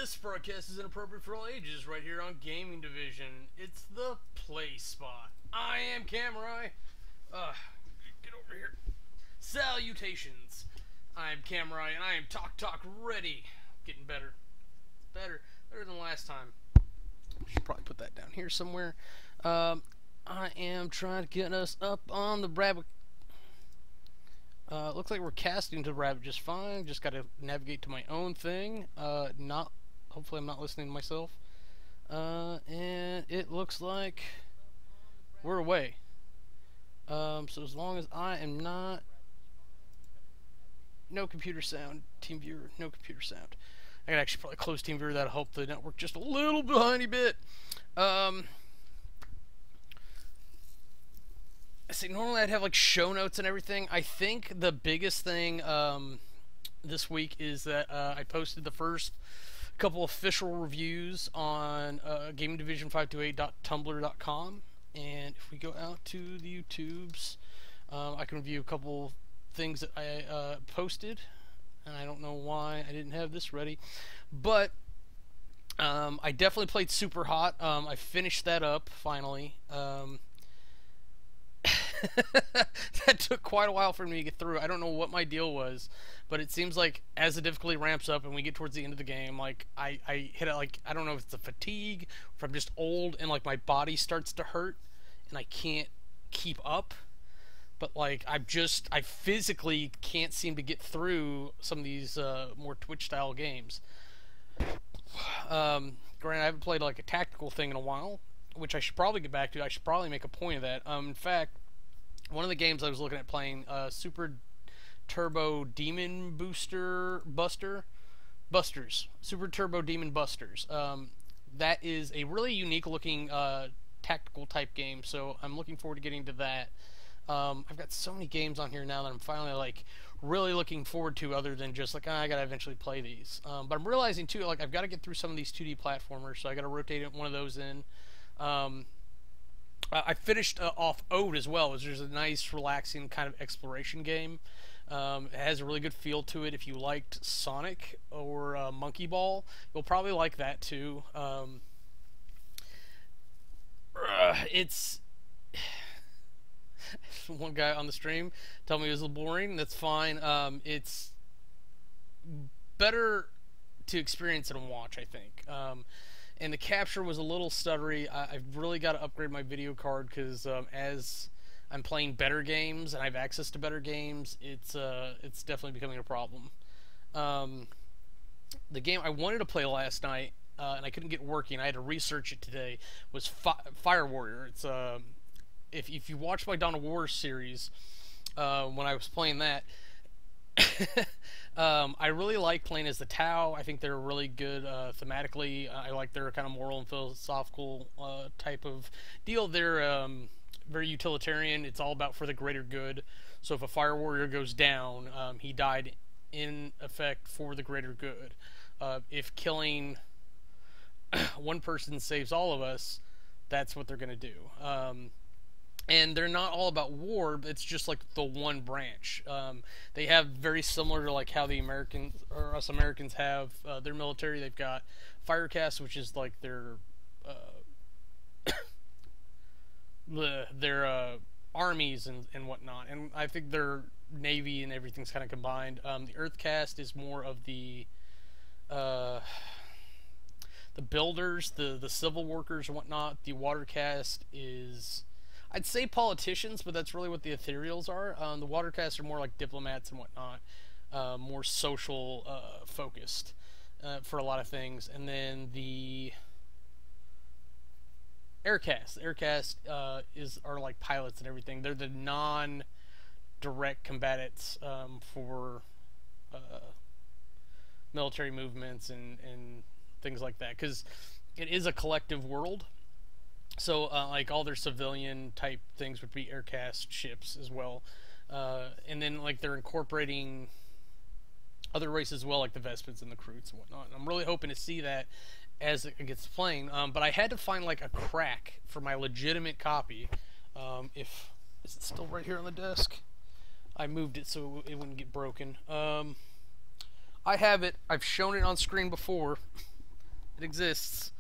This broadcast is inappropriate for all ages right here on Gaming Division. It's the play spot. I am Kamurai. Get over here. Salutations. I'm Kamurai and I am Talk ready. Getting better. Better than last time. I should probably put that down here somewhere. I am trying to get us up on the rabbit. Looks like we're casting to the rabbit just fine. Just got to navigate to my own thing. Hopefully I'm not listening to myself. And it looks like we're away. So as long as I am not... No computer sound. Team viewer, no computer sound. I could actually probably close TeamViewer. That'll help the network just a little tiny bit. I see. Normally I'd have like show notes and everything. I think the biggest thing this week is that I posted the first couple official reviews on gamingdivision528.tumblr.com, and if we go out to the YouTubes, I can review a couple things that I posted. And I don't know why I didn't have this ready, but I definitely played Super Hot. I finished that up finally. That took quite a while for me to get through. I don't know what my deal was, but it seems like as the difficulty ramps up and we get towards the end of the game, like I hit it, like I don't know if it's a fatigue, if I'm just old and like my body starts to hurt and I can't keep up. But like I physically can't seem to get through some of these more Twitch style games. Granted, I haven't played like a tactical thing in a while, which I should probably get back to. I should probably make a point of that. In fact, one of the games I was looking at playing, Super Turbo Demon Busters, Super Turbo Demon Busters. That is a really unique looking tactical type game, so I'm looking forward to getting to that. I've got so many games on here now that I'm finally like really looking forward to, other than just like I gotta eventually play these. But I'm realizing too, like I've got to get through some of these 2D platformers, so I got to rotate one of those in. I finished off Ode as well, which is a nice, relaxing kind of exploration game. It has a really good feel to it. If you liked Sonic or Monkey Ball, you'll probably like that too. It's one guy on the stream told me it was a little boring. That's fine. It's better to experience it and watch, I think. And the capture was a little stuttery. I've really got to upgrade my video card because as I'm playing better games and I have access to better games, it's definitely becoming a problem. The game I wanted to play last night and I couldn't get working, I had to research it today, was Fire Warrior. It's if you watch my Dawn of War series, when I was playing that, I really like playing as the Tau. I think they're really good thematically. I like their kind of moral and philosophical type of deal. They're very utilitarian. It's all about for the greater good. So if a Fire Warrior goes down, he died in effect for the greater good. If killing one person saves all of us, that's what they're going to do. And they're not all about war, but it's just like the one branch. They have very similar to like how the Americans, or us Americans, have their military. They've got Firecast, which is like their armies and whatnot. And I think their navy and everything's kind of combined. The Earthcast is more of the builders, the civil workers and whatnot. The Watercast is, I'd say, politicians, but that's really what the Ethereals are. The Watercasts are more like diplomats and whatnot, more social focused for a lot of things. And then the Aircast. The Aircast are like pilots and everything. They're the non-direct combatants for military movements and things like that, because it is a collective world. So like all their civilian type things would be Aircast ships as well, and then like they're incorporating other races as well, like the Vespens and the Kroots and whatnot. And I'm really hoping to see that as it gets playing. But I had to find like a crack for my legitimate copy. Is it still right here on the desk? I moved it so it wouldn't get broken. I have it. I've shown it on screen before. It exists.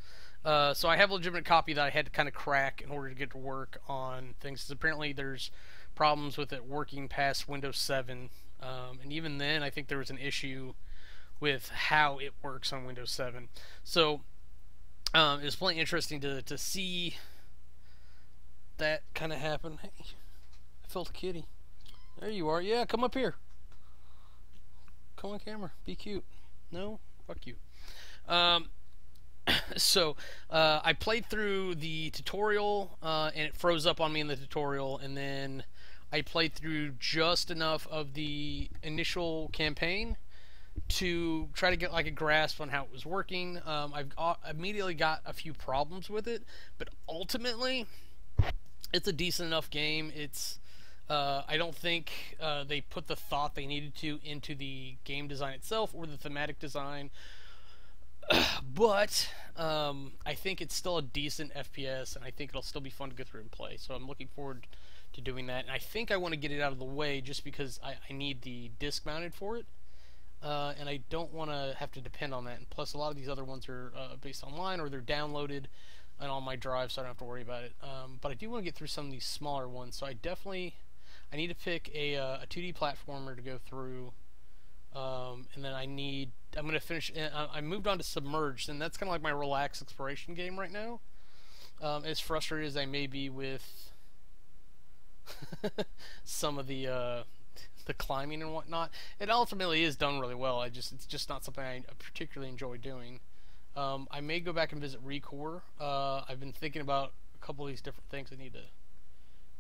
So I have a legitimate copy that I had to kind of crack in order to get to work on things. 'Cause apparently there's problems with it working past Windows 7, and even then I think there was an issue with how it works on Windows 7. So it was plenty interesting to see that kind of happen. Hey, I felt a kitty. There you are. Yeah, come up here. Come on camera. Be cute. No? Fuck you. Um, so I played through the tutorial, and it froze up on me in the tutorial, and then I played through just enough of the initial campaign to try to get like a grasp on how it was working. I've immediately got a few problems with it, but ultimately, it's a decent enough game. It's I don't think they put the thought they needed to into the game design itself or the thematic design, but I think it's still a decent FPS, and I think it'll still be fun to go through and play. So I'm looking forward to doing that. And I think I want to get it out of the way just because I need the disc mounted for it. And I don't want to have to depend on that. And plus, a lot of these other ones are based online or they're downloaded and on my drive, so I don't have to worry about it. But I do want to get through some of these smaller ones. So I need to pick a 2D platformer to go through, and then I'm going to finish. I moved on to Submerged, and that's kind of like my relaxed exploration game right now. As frustrated as I may be with some of the climbing and whatnot, it ultimately is done really well. It's just not something I particularly enjoy doing. I may go back and visit Recore. I've been thinking about a couple of these different things. I need to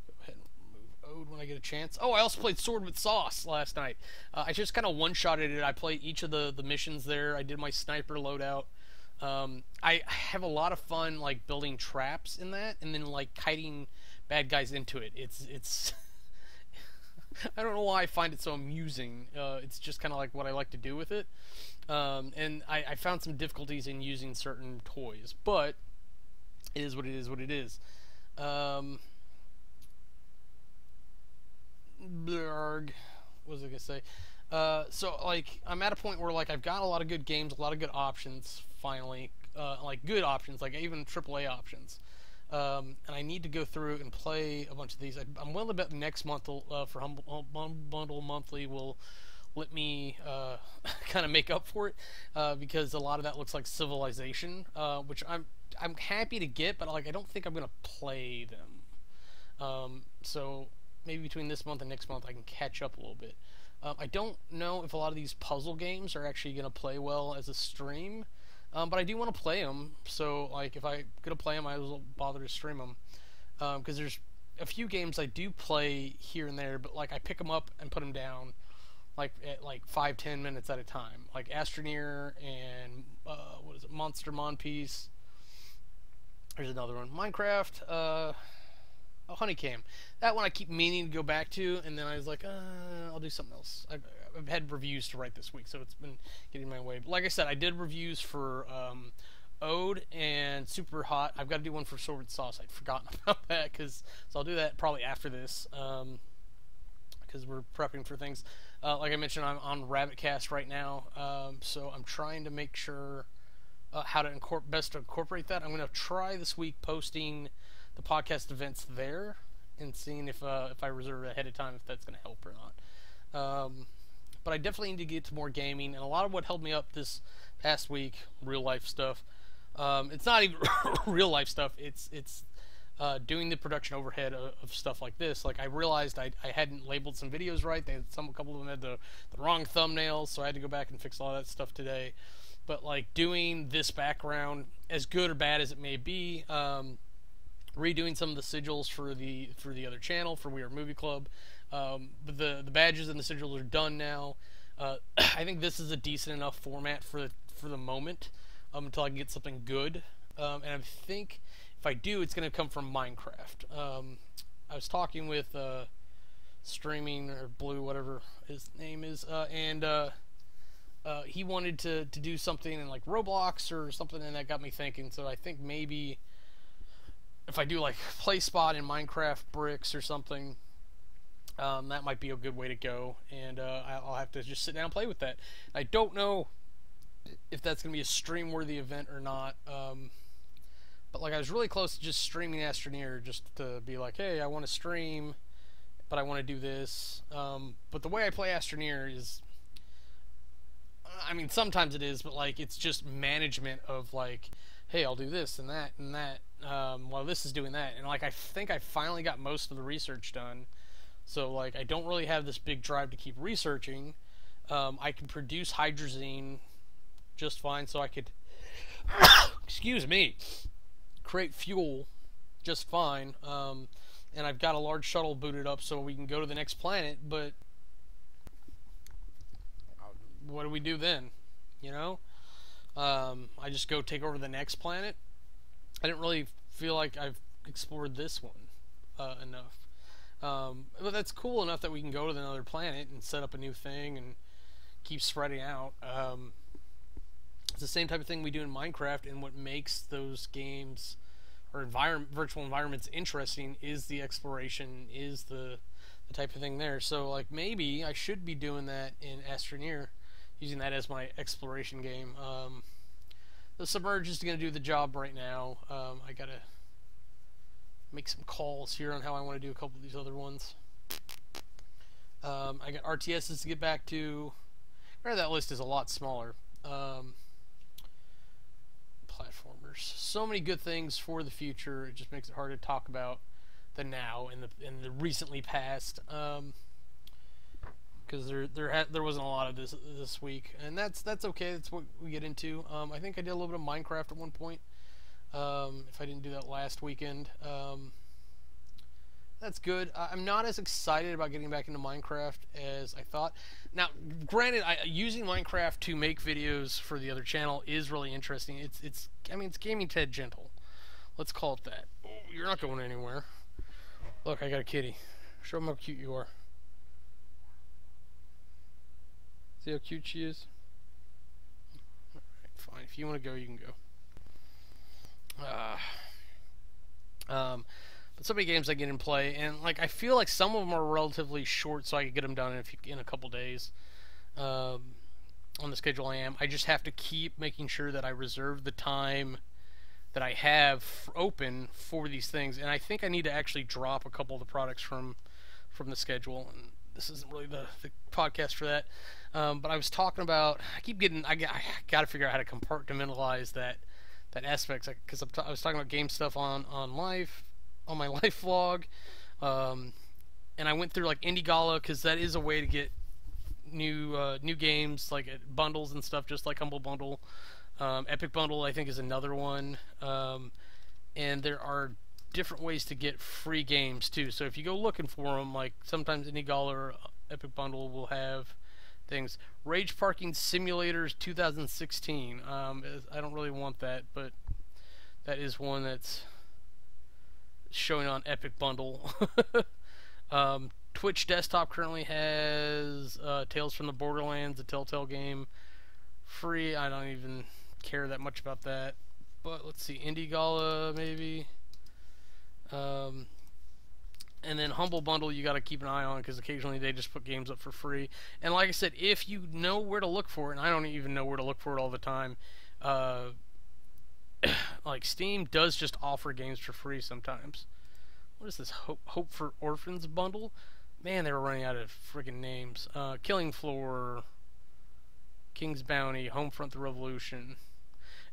go ahead and remove Ode when I get a chance. Oh, I also played Sword with Sauce last night. I just kind of one-shotted it. I played each of the missions there. I did my sniper loadout. I have a lot of fun like building traps in that, and then like kiting bad guys into it. It's I don't know why I find it so amusing. It's just kind of like what I like to do with it. And I found some difficulties in using certain toys, but it is what it is. What it is. Blurg. What was I gonna say? So like I'm at a point where like I've got a lot of good games, a lot of good options. Finally, like good options, like even AAA options. And I need to go through and play a bunch of these. I'm willing to bet next month for Humble Bundle Monthly will let me kind of make up for it, because a lot of that looks like Civilization, which I'm happy to get, but like I don't think I'm gonna play them. So maybe between this month and next month I can catch up a little bit. I don't know if a lot of these puzzle games are actually gonna play well as a stream. But I do want to play them, so like if I'm gonna play them, I will bother to stream them, because there's a few games I do play here and there, but like I pick them up and put them down, like at like 5-10 minutes at a time, like Astroneer and what is it, Monster Monpiece. There's another one, Minecraft. Honeycam. That one I keep meaning to go back to, and then I was like, I'll do something else. I've had reviews to write this week, so it's been getting in my way. But like I said, I did reviews for Ode and Super Hot. I've got to do one for Sword with Sauce. I'd forgotten about that, so I'll do that probably after this, because we're prepping for things. Like I mentioned, I'm on Rabbitcast right now, so I'm trying to make sure how to best to incorporate that. I'm going to try this week posting the podcast events there and seeing if I reserve it ahead of time, if that's going to help or not. But I definitely need to get to more gaming, and a lot of what held me up this past week, real life stuff. It's not even real life stuff. It's doing the production overhead of stuff like this. Like I realized I hadn't labeled some videos right. A couple of them had the wrong thumbnails, so I had to go back and fix all that stuff today. But like doing this background, as good or bad as it may be, redoing some of the sigils for the other channel, for We Are Movie Club. But the badges and the sigils are done now. I think this is a decent enough format for the moment, until I can get something good. And I think if I do, it's going to come from Minecraft. I was talking with Streaming or Blue, whatever his name is, and he wanted to do something in like Roblox or something, and that got me thinking. So I think maybe if I do like play spot in Minecraft bricks or something, that might be a good way to go, and I'll have to just sit down and play with that. I don't know if that's going to be a stream worthy event or not. But like I was really close to just streaming Astroneer just to be like, hey, I want to stream, but I want to do this. But the way I play Astroneer is, I mean, sometimes it is, but like it's just management of like, hey, I'll do this and that and that, while this is doing that. And like I think I finally got most of the research done. So like I don't really have this big drive to keep researching. I can produce hydrazine just fine, so I could, excuse me, create fuel just fine. And I've got a large shuttle booted up so we can go to the next planet, but what do we do then? You know? I just go take over the next planet. I didn't really feel like I've explored this one enough. But that's cool enough that we can go to another planet and set up a new thing and keep spreading out. It's the same type of thing we do in Minecraft, and what makes those games or virtual environments interesting is the exploration, is the type of thing there. So like maybe I should be doing that in Astroneer, using that as my exploration game. The Submerge is going to do the job right now. I gotta make some calls here on how I want to do a couple of these other ones. I got RTSs to get back to. That list is a lot smaller. Platformers. So many good things for the future. It just makes it hard to talk about the now and the recently past. Because there wasn't a lot of this week, and that's okay. That's what we get into. I think I did a little bit of Minecraft at one point. If I didn't do that last weekend, that's good. I'm not as excited about getting back into Minecraft as I thought. Now, granted, using Minecraft to make videos for the other channel is really interesting. It's gaming Ted Gentle. Let's call it that. Oh, you're not going anywhere. Look, I got a kitty. Show them how cute you are. See how cute she is? Alright, fine. If you want to go, you can go. But so many games I get in play, and like I feel like some of them are relatively short, so I can get them done in a couple days. On the schedule I am. I just have to keep making sure that I reserve the time that I have open for these things, and I think I need to actually drop a couple of the products from the schedule. And this isn't really the podcast for that. But I was talking about, I got to figure out how to compartmentalize that aspect, because I was talking about game stuff on my life vlog, and I went through like Indie Gala, because that is a way to get new games like bundles and stuff, just like Humble Bundle. Epic Bundle I think is another one, and there are different ways to get free games too. So if you go looking for them, like sometimes Indie Gala or Epic Bundle will have things. Rage Parking Simulators 2016. I don't really want that, but that is one that's showing on Epic Bundle. Twitch Desktop currently has Tales from the Borderlands, a Telltale game, free. I don't even care that much about that. But let's see, Indie Gala maybe. And then Humble Bundle you got to keep an eye on, because occasionally they just put games up for free. And like I said, if you know where to look for it, and I don't even know where to look for it all the time, like Steam does just offer games for free sometimes. What is this Hope for Orphans bundle? Man, they were running out of friggin' names. Killing Floor, King's Bounty, Homefront: The Revolution.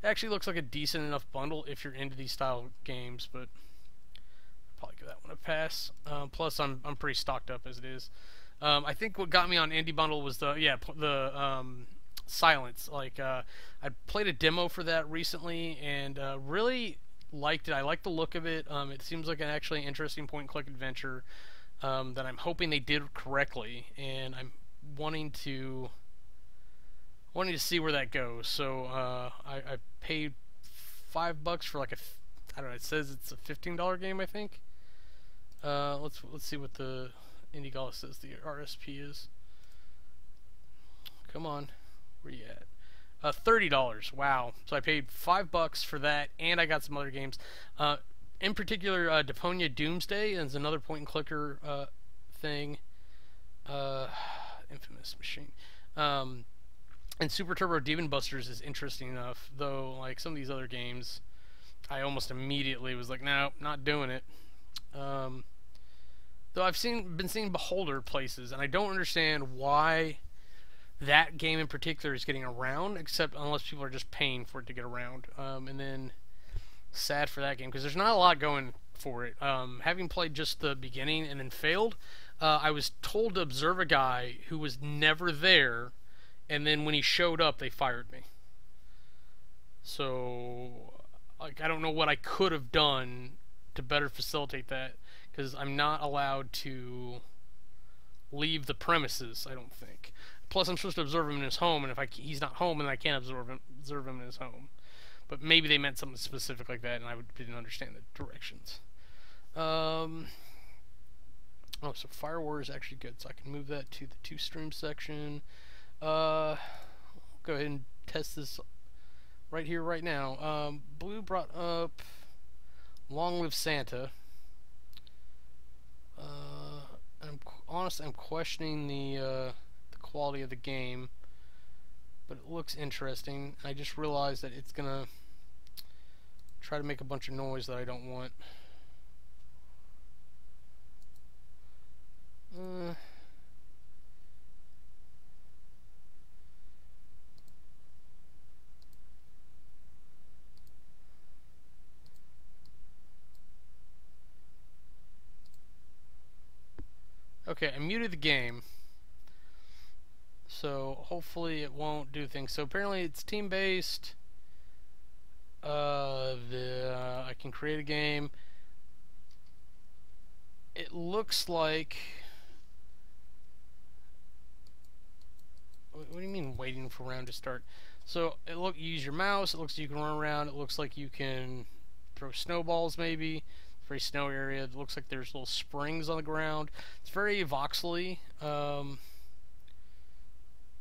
It actually looks like a decent enough bundle if you're into these style games, but I'll probably give that one a pass. Plus, I'm pretty stocked up as it is. I think what got me on Indie Bundle was the Silence. Like I played a demo for that recently, and really liked it. I like the look of it. It seems like an actually interesting point-and-click adventure that I'm hoping they did correctly, and I'm wanting to see where that goes. So I paid $5 for like I don't know. It says it's a $15 game, I think. Let's see what the Indie Gala says the RSP is. Come on, where you at? $30. Wow. So I paid $5 for that, and I got some other games. In particular, Deponia Doomsday is another point-and-clicker thing. Infamous Machine. And Super Turbo Demon Busters is interesting enough, though. Like some of these other games, I almost immediately was like, no, not doing it. Um, though I've been seeing Beholder places, and I don't understand why that game in particular is getting around, except unless people are just paying for it to get around. And then sad for that game because there's not a lot going for it. Having played just the beginning and then failed, I was told to observe a guy who was never there, and then when he showed up, they fired me. So, like, I don't know what I could have done to better facilitate that because I'm not allowed to leave the premises. I don't think. Plus, I'm supposed to observe him in his home, and if he's not home, then I can't observe him in his home. But maybe they meant something specific like that, and I didn't understand the directions. Oh, so Fire War is actually good, so I can move that to the 2 stream section. Go ahead and test this right here, right now. Blue brought up Long Live Santa. I'm questioning the quality of the game, but it looks interesting. I just realized that it's gonna try to make a bunch of noise that I don't want. Okay, I muted the game, so hopefully it won't do things. So apparently it's team-based. I can create a game. It looks like... What do you mean waiting for round to start? So you use your mouse. It looks like you can run around. It looks like you can throw snowballs maybe. Very snowy area. It looks like there's little springs on the ground. It's very voxely. Oh,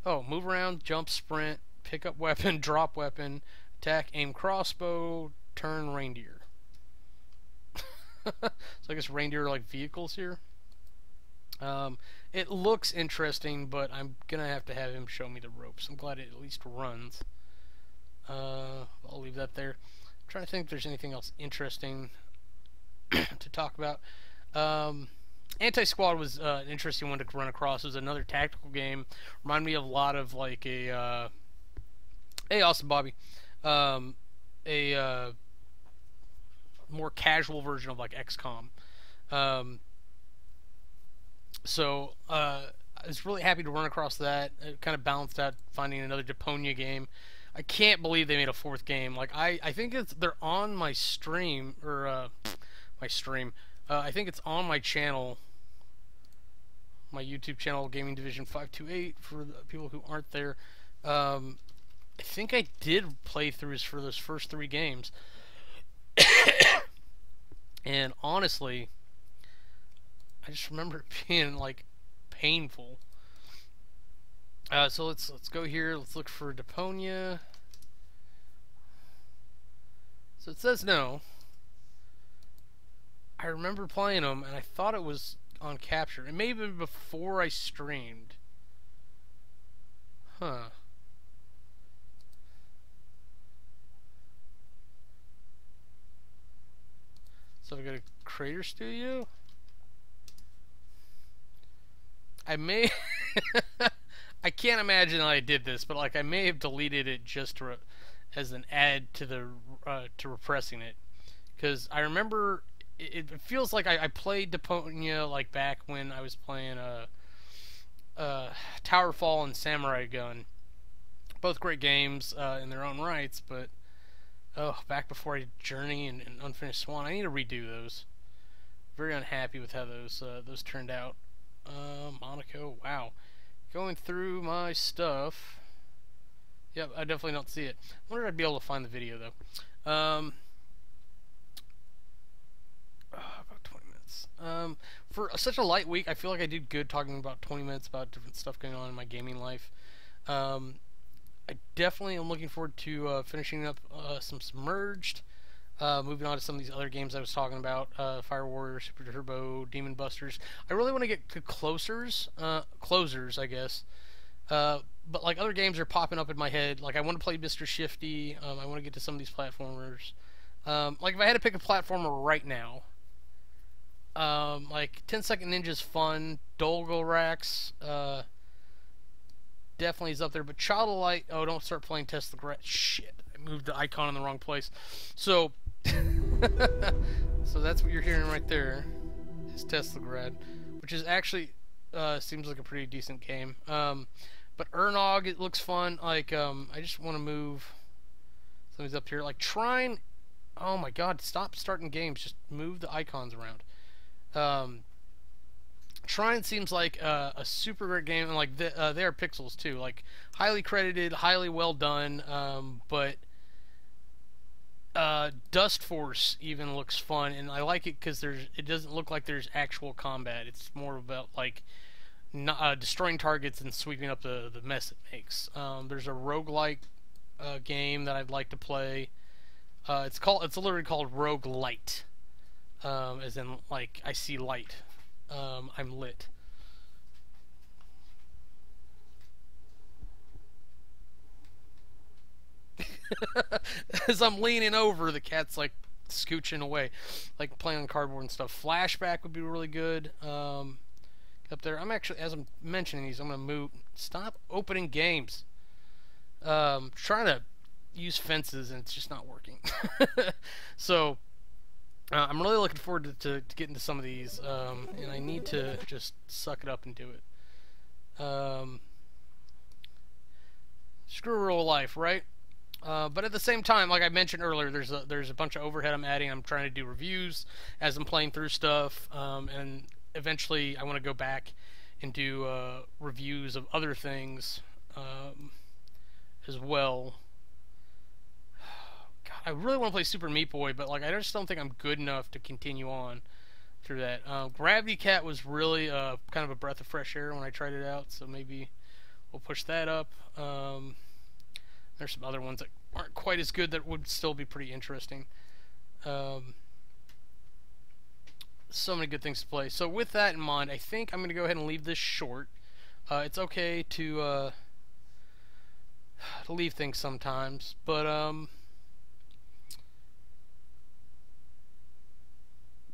move around, jump, sprint, pick up weapon, drop weapon, attack, aim crossbow, turn reindeer. So I guess reindeer are like vehicles here. It looks interesting, but I'm gonna have to have him show me the ropes. I'm glad it at least runs. I'll leave that there. I'm trying to think if there's anything else interesting to talk about. Anti-Squad was an interesting one to run across. It was another tactical game. Reminded me of a lot of like a hey, Austin Bobby, a more casual version of like XCOM. So I was really happy to run across that. It kind of balanced out finding another Deponia game. I can't believe they made a 4th game. Like I think they're on my stream or my stream. I think it's on my channel, my YouTube channel, Gaming Division 528, for the people who aren't there. I think I did playthroughs for those first 3 games, and honestly, I just remember it being like painful. So let's go here. Let's look for Deponia. So it says no. I remember playing them, and I thought it was on capture. It may have been before I streamed. Huh. So I go to Creator Studio. I may... I can't imagine I did this, but like I may have deleted it just as an add to the to repressing it, because I remember it feels like I played Deponia like back when I was playing Towerfall and Samurai Gun, both great games in their own rights, but back before I Journey and Unfinished Swan, I need to redo those. Very unhappy with how those turned out. Monaco, wow. Going through my stuff. Yep, I definitely don't see it. I wonder if I'd be able to find the video, though. About 20 minutes. For such a light week, I feel like I did good talking about 20 minutes about different stuff going on in my gaming life. I definitely am looking forward to finishing up some Submerged. Moving on to some of these other games I was talking about, Fire Warrior, Super Turbo, Demon Busters. I really want to get to closers, I guess. But like other games are popping up in my head. Like I want to play Mr. Shifty. I want to get to some of these platformers. Like if I had to pick a platformer right now, like 10-Second Ninja's fun. Dolgorax definitely is up there. But Child of Light, oh, don't start playing Test the Grad. Shit, I moved the icon in the wrong place. So, so that's what you're hearing right there. Is Test the Grad, which is actually seems like a pretty decent game. But Ernog, it looks fun. Like I just want to move. Something's up here. Like Trine. Oh my God! Stop starting games. Just move the icons around. Trine seems like a super great game, and like they are pixels too, like highly credited, highly well done. But Dust Force even looks fun, and I like it because it doesn't look like there's actual combat. It's more about like destroying targets and sweeping up the mess it makes. There's a roguelike game that I'd like to play. It's literally called Roguelite, as in like I see light. I'm lit. As I'm leaning over, the cat's like scooching away, like playing on cardboard and stuff. Flashback would be really good. Up there, I'm actually, as I'm mentioning these, I'm gonna move. Stop opening games. Trying to use fences and it's just not working. So I'm really looking forward to getting to some of these, and I need to just suck it up and do it. Screw real life, right? But at the same time, like I mentioned earlier, there's a bunch of overhead I'm adding. I'm trying to do reviews as I'm playing through stuff, and eventually I want to go back and do reviews of other things as well. God, I really want to play Super Meat Boy, but like I just don't think I'm good enough to continue on through that. Gravity Cat was really kind of a breath of fresh air when I tried it out, so maybe we'll push that up. There's some other ones that aren't quite as good that would still be pretty interesting. So many good things to play. So with that in mind, I think I'm going to go ahead and leave this short. It's okay to leave things sometimes, but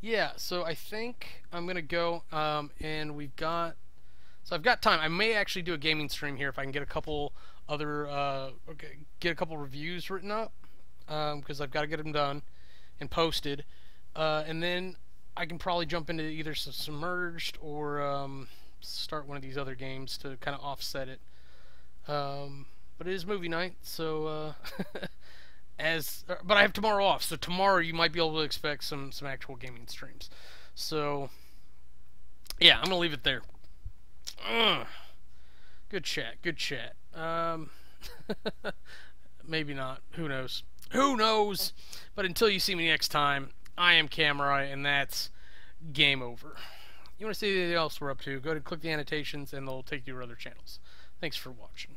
yeah. So I think I'm going to go, and we've got. So I've got time. I may actually do a gaming stream here if I can get a couple other get a couple reviews written up, because I've got to get them done and posted, and then I can probably jump into either Submerged or start one of these other games to kind of offset it. But it is movie night, so but I have tomorrow off, so tomorrow you might be able to expect some actual gaming streams. So yeah, I'm gonna leave it there. Good chat, good chat. Maybe not. Who knows? Who knows? But until you see me next time, I am Kamurai, and that's game over. You want to see anything else we're up to, go ahead and click the annotations, and they'll take you to other channels. Thanks for watching.